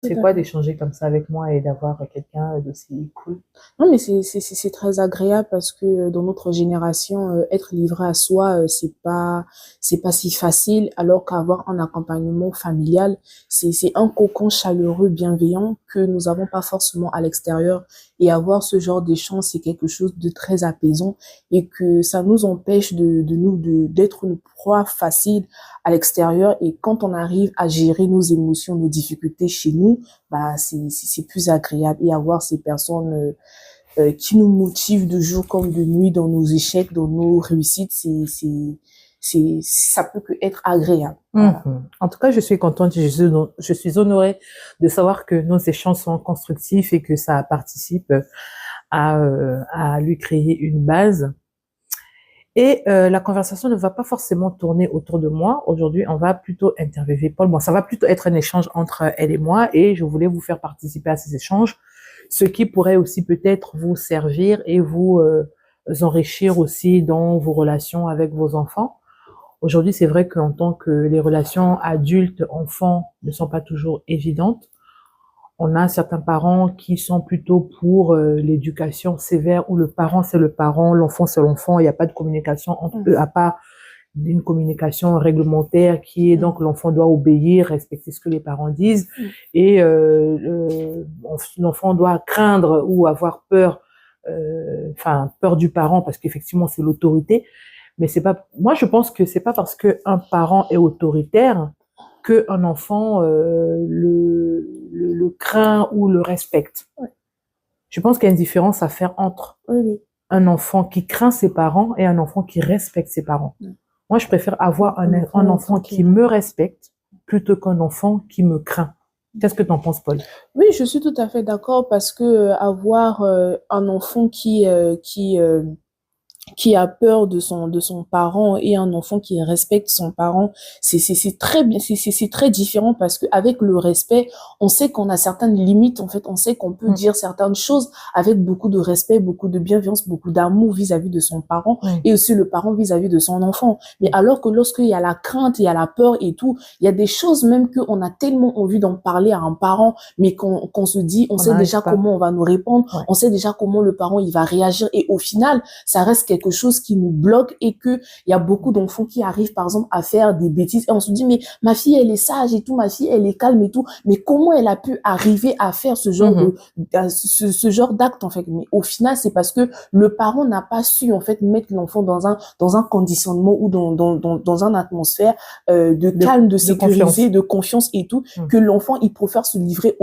Tout C'est à quoi fait. d'échanger comme ça avec moi et d'avoir quelqu'un d'aussi cool? Non, mais c'est très agréable parce que dans notre génération, être livré à soi, c'est pas si facile, alors qu'avoir un accompagnement familial, c'est un cocon chaleureux, bienveillant que nous avons pas forcément à l'extérieur. Et avoir ce genre d'échange, c'est quelque chose de très apaisant et que ça nous empêche d'être une proie facile à l'extérieur. Et quand on arrive à gérer nos émotions, nos difficultés chez nous, bah, c'est plus agréable. Et avoir ces personnes, qui nous motive de jour comme de nuit dans nos échecs, dans nos réussites, ça peut que être agréable. Voilà. En tout cas, je suis contente, je suis honorée de savoir que nos échanges sont constructifs et que ça participe à lui créer une base. Et la conversation ne va pas forcément tourner autour de moi. Aujourd'hui, on va plutôt interviewer Paul. Bon, ça va plutôt être un échange entre elle et moi et je voulais vous faire participer à ces échanges, ce qui pourrait aussi peut-être vous servir et vous enrichir aussi dans vos relations avec vos enfants. Aujourd'hui, c'est vrai qu'en tant que les relations adultes-enfants ne sont pas toujours évidentes, on a certains parents qui sont plutôt pour l'éducation sévère où le parent c'est le parent, l'enfant c'est l'enfant, il n'y a pas de communication entre eux à part d'une communication réglementaire qui est donc l'enfant doit obéir, respecter ce que les parents disent et l'enfant doit craindre ou avoir peur, peur du parent parce qu'effectivement c'est l'autorité. Mais c'est pas, moi je pense que c'est pas parce que un parent est autoritaire que un enfant le craint ou le respecte. Ouais. Je pense qu'il y a une différence à faire entre Oui. un enfant qui craint ses parents et un enfant qui respecte ses parents. Moi, je préfère avoir un enfant qui me respecte plutôt qu'un enfant qui me craint. Qu'est-ce que tu en penses, Paul? Oui, je suis tout à fait d'accord parce que avoir un enfant qui a peur de son parent et un enfant qui respecte son parent, c'est très bien, c'est très différent parce que avec le respect, on sait qu'on a certaines limites, en fait, on sait qu'on peut dire certaines choses avec beaucoup de respect, beaucoup de bienveillance, beaucoup d'amour vis-à-vis de son parent et aussi le parent vis-à-vis de son enfant. Mais alors que lorsqu'il y a la crainte, il y a la peur et tout, il y a des choses même qu'on a tellement envie d'en parler à un parent, mais qu'on se dit, on sait déjà comment on va nous répondre, on sait déjà comment le parent il va réagir et au final, ça reste quelque chose qui nous bloque et que il y a beaucoup d'enfants qui arrivent par exemple à faire des bêtises et on se dit mais ma fille elle est sage et tout, ma fille elle est calme et tout, mais comment elle a pu arriver à faire ce genre ce genre d'acte en fait? Mais au final c'est parce que le parent n'a pas su en fait mettre l'enfant dans un conditionnement ou dans une atmosphère de calme, de sécurité, de confiance et tout, que l'enfant il préfère se livrer